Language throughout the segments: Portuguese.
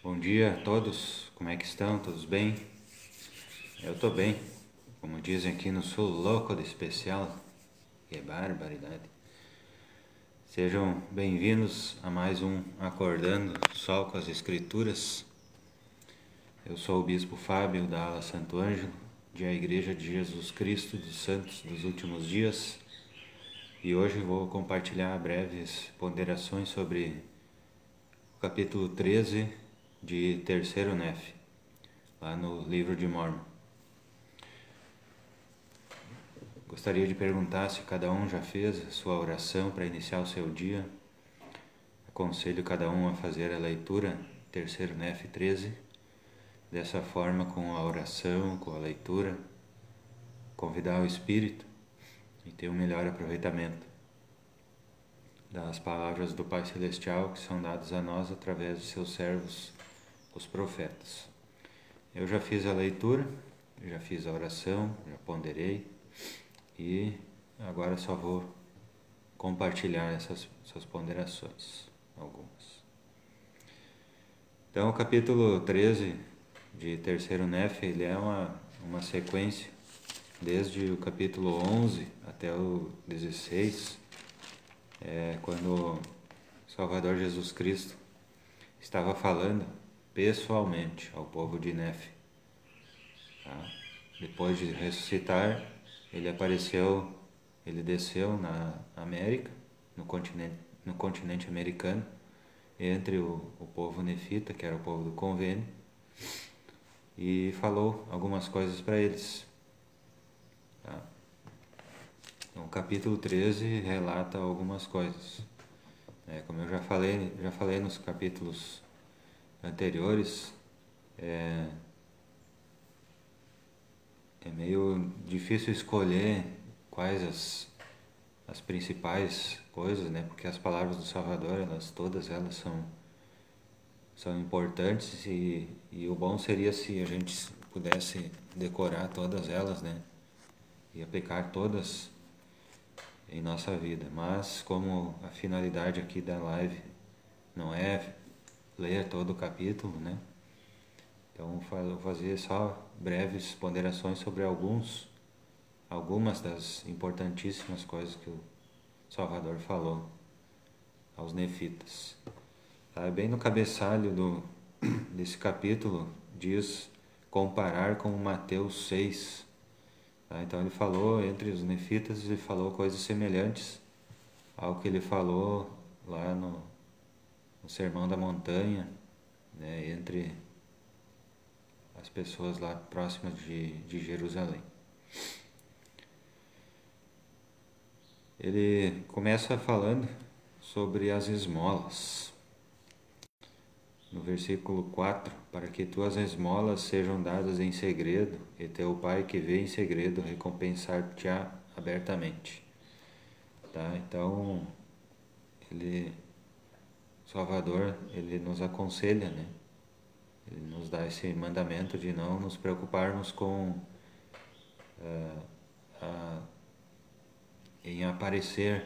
Bom dia a todos, como é que estão? Todos bem? Eu tô bem, como dizem aqui no sul, louco de especial, que barbaridade. Sejam bem-vindos a mais um Acordando Sol com as Escrituras. Eu sou o Bispo Fábio da Ala Santo Ângelo, de A Igreja de Jesus Cristo dos Santos dos Últimos Dias, e hoje vou compartilhar breves ponderações sobre o capítulo 13 de Terceiro Nef, lá no livro de Mórmon. Gostaria de perguntar se cada um já fez a sua oração para iniciar o seu dia. Aconselho cada um a fazer a leitura, terceiro Nef 13, dessa forma, com a oração, com a leitura, convidar o Espírito e ter um melhor aproveitamento das palavras do Pai Celestial que são dadas a nós através de seus servos, os profetas. Eu já fiz a leitura, já fiz a oração, já ponderei e agora só vou compartilhar essas ponderações, algumas. Então, o capítulo 13 de Terceiro Nef, ele é uma sequência, desde o capítulo 11 até o 16, quando Salvador Jesus Cristo estava falando pessoalmente ao povo de Nef. Tá? Depois de ressuscitar, ele desceu na América, no continente americano, entre o povo nefita, que era o povo do convênio, e falou algumas coisas para eles. Tá? Então, o capítulo 13 relata algumas coisas. Como eu já falei nos capítulos anteriores, é meio difícil escolher quais as principais coisas, né? Porque as palavras do Salvador, todas elas são importantes e o bom seria se a gente pudesse decorar todas elas, né? E aplicar todas em nossa vida. Mas como a finalidade aqui da live não é ler todo o capítulo, né? Então vou fazer só breves ponderações sobre algumas das importantíssimas coisas que o Salvador falou aos nefitas. Tá? Bem no cabeçalho desse capítulo diz comparar com Mateus 6. Tá? Então ele falou, entre os nefitas, ele falou coisas semelhantes ao que ele falou lá no Sermão da Montanha, né, entre as pessoas lá próximas de Jerusalém. Ele começa falando sobre as esmolas. No versículo 4, para que tuas esmolas sejam dadas em segredo, e teu Pai que vê em segredo recompensar-te-á abertamente. Tá? Então, Salvador, ele nos aconselha, né? Ele nos dá esse mandamento de não nos preocuparmos em aparecer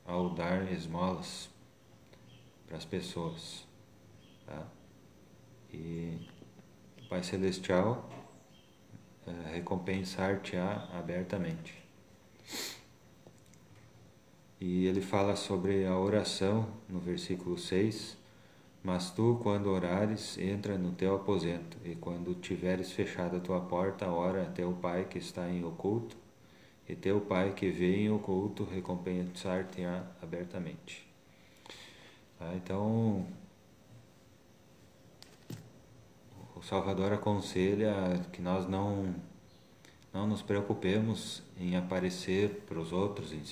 ao dar esmolas para as pessoas. Tá? E o Pai Celestial recompensar-te-á abertamente. E ele fala sobre a oração no versículo 6. Mas tu, quando orares, entra no teu aposento, e quando tiveres fechado a tua porta, ora a teu Pai que está em oculto, e teu Pai que vê em oculto recompensar-te-á abertamente. Tá? Então, o Salvador aconselha que nós não nos preocupemos em aparecer para os outros, em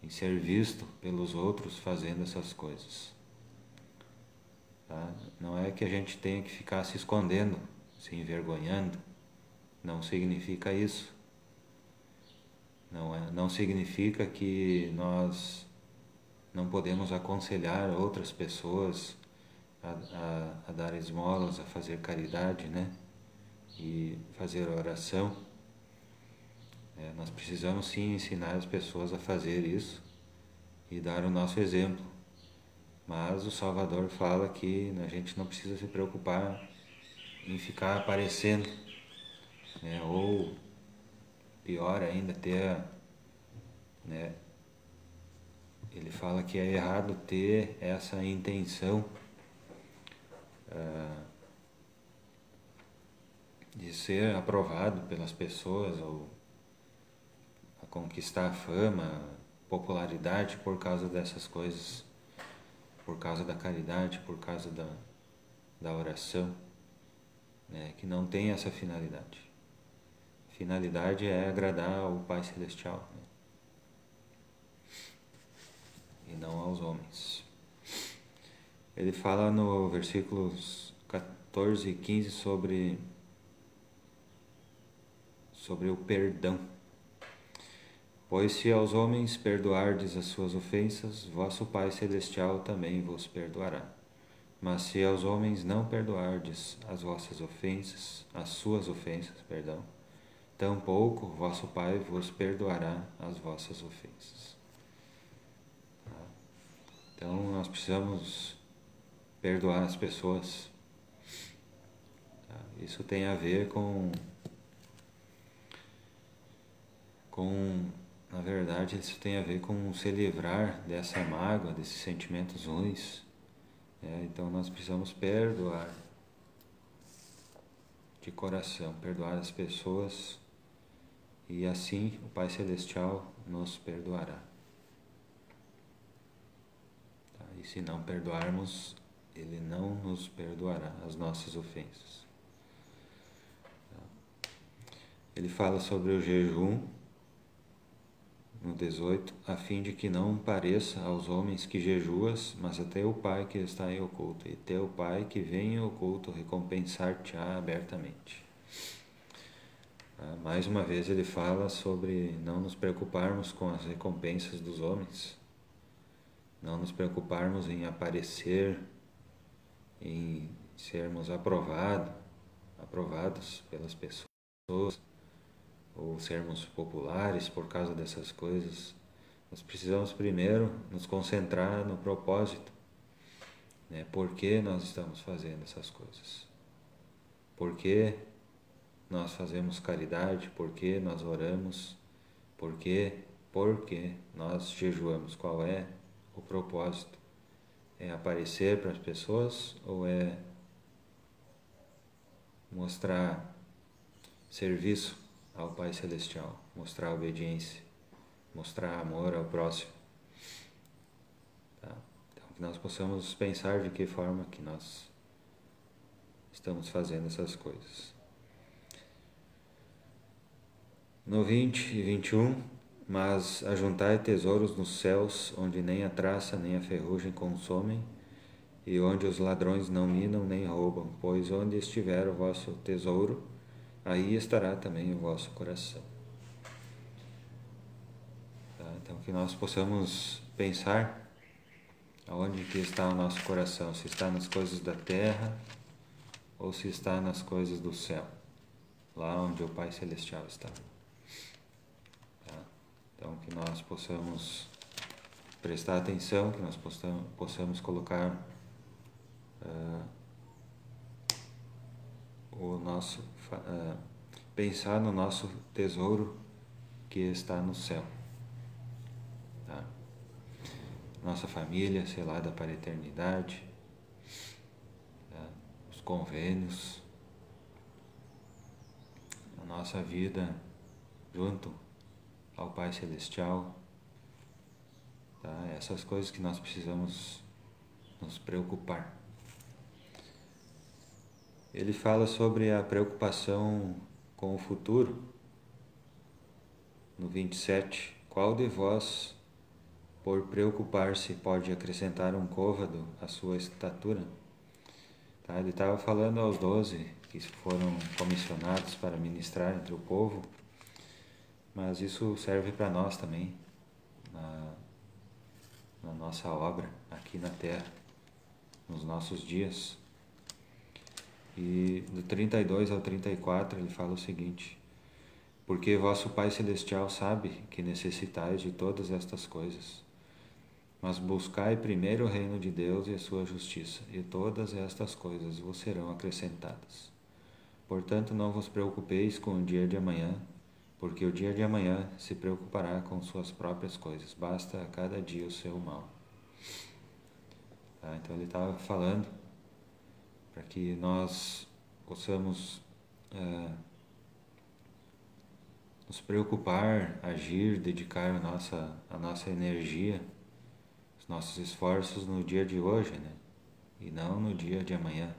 ser visto pelos outros fazendo essas coisas. Tá? Não é que a gente tenha que ficar se escondendo, se envergonhando. Não significa isso. Não significa que nós não podemos aconselhar outras pessoas a dar esmolas, a fazer caridade, né? E fazer oração. Nós precisamos sim ensinar as pessoas a fazer isso e dar o nosso exemplo. Mas o Salvador fala que a gente não precisa se preocupar em ficar aparecendo, né? Ou pior ainda, né? Ele fala que é errado ter essa intenção de ser aprovado pelas pessoas ou a conquistar fama, popularidade por causa dessas coisas, por causa da caridade, por causa da oração, né? Que não tem essa finalidade. A finalidade é agradar ao Pai Celestial, né? E não aos homens. Ele fala no versículos 14 e 15 sobre o perdão. Pois se aos homens perdoardes as suas ofensas, vosso Pai Celestial também vos perdoará. Mas se aos homens não perdoardes as vossas ofensas, as suas ofensas, tampouco vosso Pai vos perdoará as vossas ofensas. Então nós precisamos perdoar as pessoas. Isso tem a ver na verdade, isso tem a ver com se livrar dessa mágoa, desses sentimentos ruins. Então nós precisamos perdoar de coração, perdoar as pessoas, e assim o Pai Celestial nos perdoará. E se não perdoarmos, Ele não nos perdoará as nossas ofensas. Ele fala sobre o jejum no 18, a fim de que não pareça aos homens que jejuas, mas a teu Pai que está em oculto, e teu Pai que vem em oculto recompensar-te-á abertamente. Mais uma vez ele fala sobre não nos preocuparmos com as recompensas dos homens, não nos preocuparmos em aparecer, em sermos aprovados pelas pessoas, ou sermos populares por causa dessas coisas. Nós precisamos primeiro nos concentrar no propósito, né? Por que nós estamos fazendo essas coisas? Por que nós fazemos caridade? Por que nós oramos? Por que nós jejuamos? Qual é o propósito? É aparecer para as pessoas ou é mostrar serviço ao Pai Celestial, mostrar obediência, mostrar amor ao próximo? Tá? Então, que nós possamos pensar de que forma que nós estamos fazendo essas coisas. No 20 e 21, mas ajuntai tesouros nos céus, onde nem a traça nem a ferrugem consomem, e onde os ladrões não minam nem roubam, pois onde estiver o vosso tesouro, aí estará também o vosso coração. Tá? Então que nós possamos pensar aonde que está o nosso coração, se está nas coisas da terra ou se está nas coisas do céu, lá onde o Pai Celestial está. Tá? Então que nós possamos prestar atenção, que nós possamos colocar pensar no nosso tesouro que está no céu. Tá? Nossa família selada para a eternidade, tá? Os convênios, a nossa vida junto ao Pai Celestial, tá? Essas coisas que nós precisamos nos preocupar. Ele fala sobre a preocupação com o futuro, no 27. Qual de vós, por preocupar-se, pode acrescentar um côvado à sua estatura? Tá? Ele estava falando aos 12 que foram comissionados para ministrar entre o povo, mas isso serve para nós também, na nossa obra aqui na terra, nos nossos dias. E do 32 ao 34 ele fala o seguinte: porque vosso Pai Celestial sabe que necessitais de todas estas coisas, Mas buscai primeiro o reino de Deus e a sua justiça, e todas estas coisas vos serão acrescentadas. Portanto, não vos preocupeis com o dia de amanhã, porque o dia de amanhã se preocupará com suas próprias coisas. Basta a cada dia o seu mal. Tá? Então ele estava falando para que nós possamos nos preocupar, agir, dedicar a nossa energia, os nossos esforços no dia de hoje, né? E não no dia de amanhã.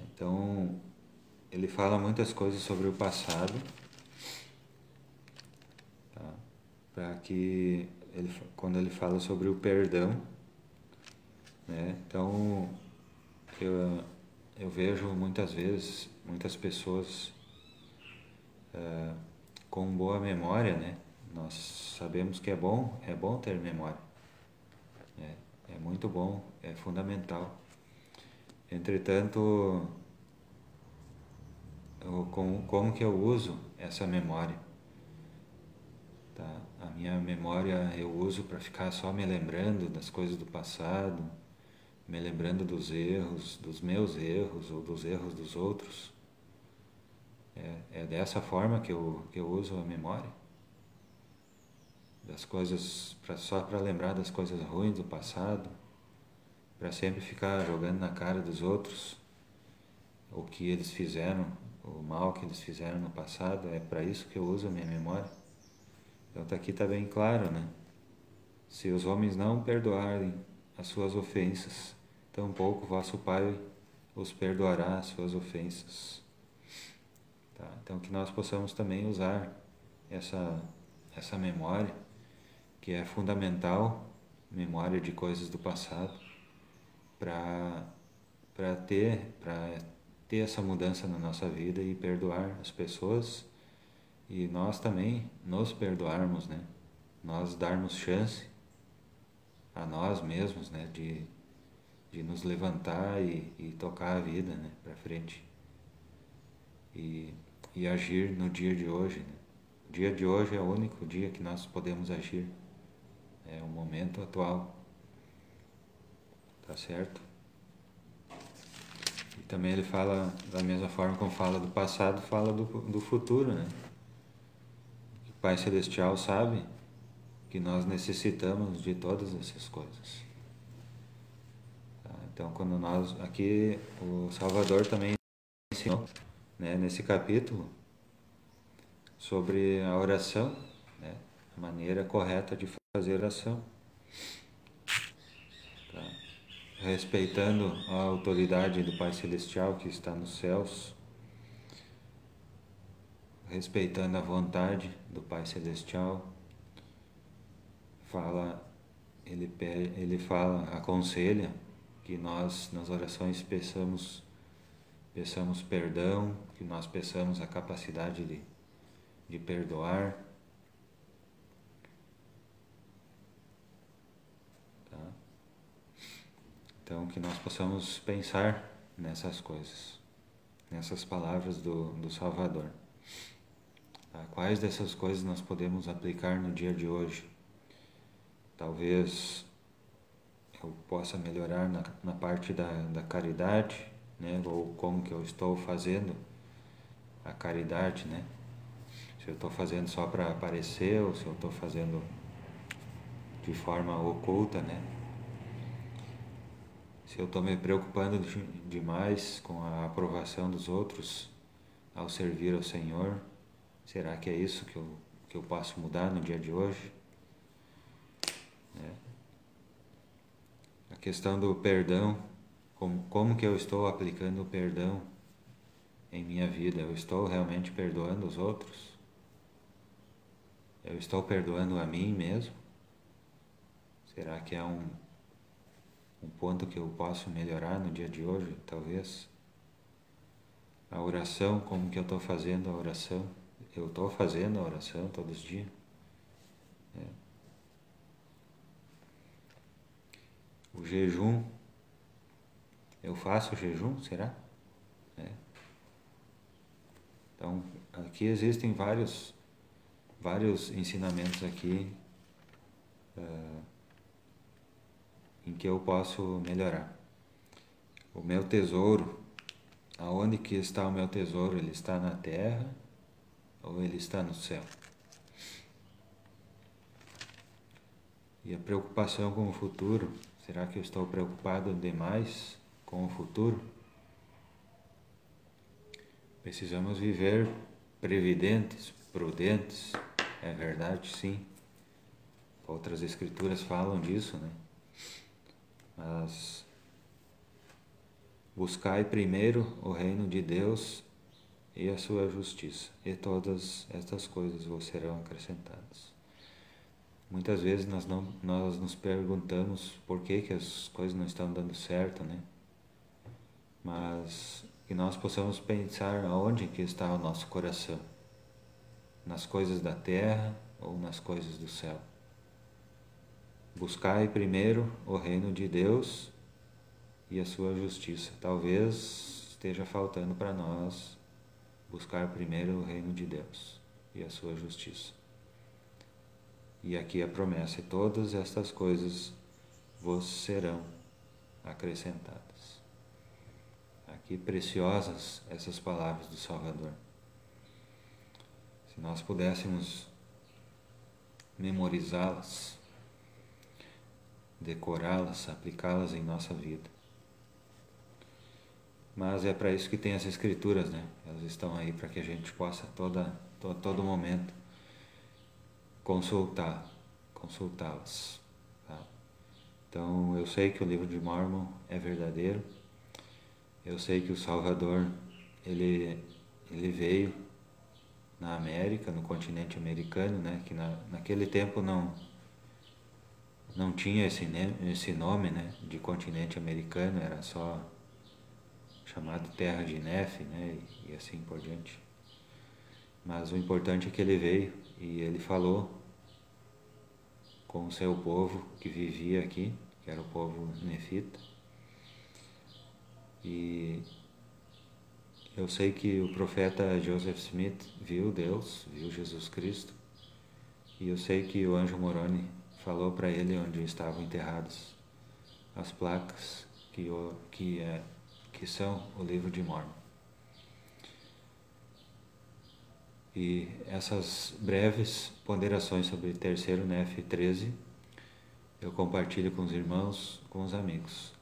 Então, ele fala muitas coisas sobre o passado, tá? Para que quando ele fala sobre o perdão, né? Então, eu vejo muitas vezes muitas pessoas com boa memória, né? Nós sabemos que é bom ter memória, né? É muito bom, é fundamental. Entretanto, como que eu uso essa memória? Tá? A minha memória eu uso para ficar só me lembrando das coisas do passado, me lembrando dos erros, dos meus erros ou dos erros dos outros. É dessa forma que eu uso a memória? Das coisas, só para lembrar das coisas ruins do passado, para sempre ficar jogando na cara dos outros o que eles fizeram, o mal que eles fizeram no passado? É para isso que eu uso a minha memória? Então aqui está bem claro, né? Se os homens não perdoarem as suas ofensas, tampouco vosso Pai os perdoará as suas ofensas. Tá? Então que nós possamos também usar essa memória, que é fundamental, memória de coisas do passado, para ter essa mudança na nossa vida e perdoar as pessoas, e nós também nos perdoarmos, né? Nós darmos chance a nós mesmos, né? De nos levantar e tocar a vida, né? Para frente. E agir no dia de hoje, né? O dia de hoje é o único dia que nós podemos agir. É o momento atual. Tá certo? E também ele fala, da mesma forma como fala do passado, fala do futuro, né? O Pai Celestial sabe que nós necessitamos de todas essas coisas. Tá? Então, quando nós... Aqui, o Salvador também ensinou, né, nesse capítulo, sobre a oração, né? A maneira correta de fazer oração. Tá? Respeitando a autoridade do Pai Celestial que está nos céus, respeitando a vontade do Pai Celestial, ele fala, aconselha que nós nas orações peçamos perdão, que nós peçamos a capacidade de perdoar. Tá? Então que nós possamos pensar nessas coisas, nessas palavras do Salvador. Tá? Quais dessas coisas nós podemos aplicar no dia de hoje? Talvez eu possa melhorar na parte da caridade, né? Ou como que eu estou fazendo a caridade, né? Se eu estou fazendo só para aparecer ou se eu estou fazendo de forma oculta, né? Se eu estou me preocupando demais com a aprovação dos outros ao servir ao Senhor, será que é isso que eu posso mudar no dia de hoje? Né? A questão do perdão, como que eu estou aplicando o perdão em minha vida? Eu estou realmente perdoando os outros? Eu estou perdoando a mim mesmo? Será que é um ponto que eu posso melhorar no dia de hoje, talvez? A oração, como que eu estou fazendo a oração? Eu estou fazendo a oração todos os dias? O jejum, eu faço o jejum, será? Então, aqui existem vários ensinamentos aqui em que eu posso melhorar. O meu tesouro, aonde que está o meu tesouro? Ele está na terra ou ele está no céu? E a preocupação com o futuro, será que eu estou preocupado demais com o futuro? Precisamos viver previdentes, prudentes, é verdade, sim. Outras escrituras falam disso, né? Mas buscai primeiro o reino de Deus e a sua justiça, e todas estas coisas vos serão acrescentadas. Muitas vezes nós nos perguntamos por que as coisas não estão dando certo, né? Mas que nós possamos pensar aonde que está o nosso coração, nas coisas da terra ou nas coisas do céu. Buscai primeiro o reino de Deus e a sua justiça. Talvez esteja faltando para nós buscar primeiro o reino de Deus e a sua justiça. E aqui a promessa: e todas estas coisas vos serão acrescentadas. Aqui preciosas essas palavras do Salvador. Se nós pudéssemos memorizá-las, decorá-las, aplicá-las em nossa vida. Mas é para isso que tem as escrituras, né? Elas estão aí para que a gente possa todo momento consultá-las. Tá? Então eu sei que o livro de Mórmon é verdadeiro. Eu sei que o Salvador ele veio na América, no continente americano, né? Que naquele tempo não tinha esse nome, né? De continente americano, era só chamado Terra de Nefe, né? E assim por diante. Mas o importante é que ele veio e ele falou com o seu povo que vivia aqui, que era o povo nefita. E eu sei que o profeta Joseph Smith viu Deus, viu Jesus Cristo, e eu sei que o anjo Moroni falou para ele onde estavam enterradas as placas que são o livro de Mórmon. E essas breves ponderações sobre terceiro Nefe 13 eu compartilho com os irmãos, com os amigos.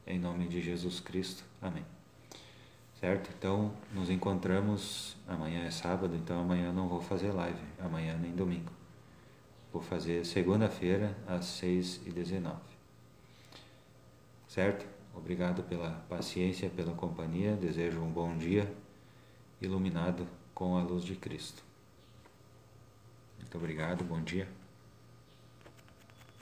Em nome de Jesus Cristo. Amém. Certo? Então, nos encontramos, amanhã é sábado, então amanhã eu não vou fazer live, amanhã nem domingo. Vou fazer segunda-feira, às 6h19. Certo? Obrigado pela paciência, pela companhia, desejo um bom dia, iluminado com a luz de Cristo. Muito obrigado, bom dia.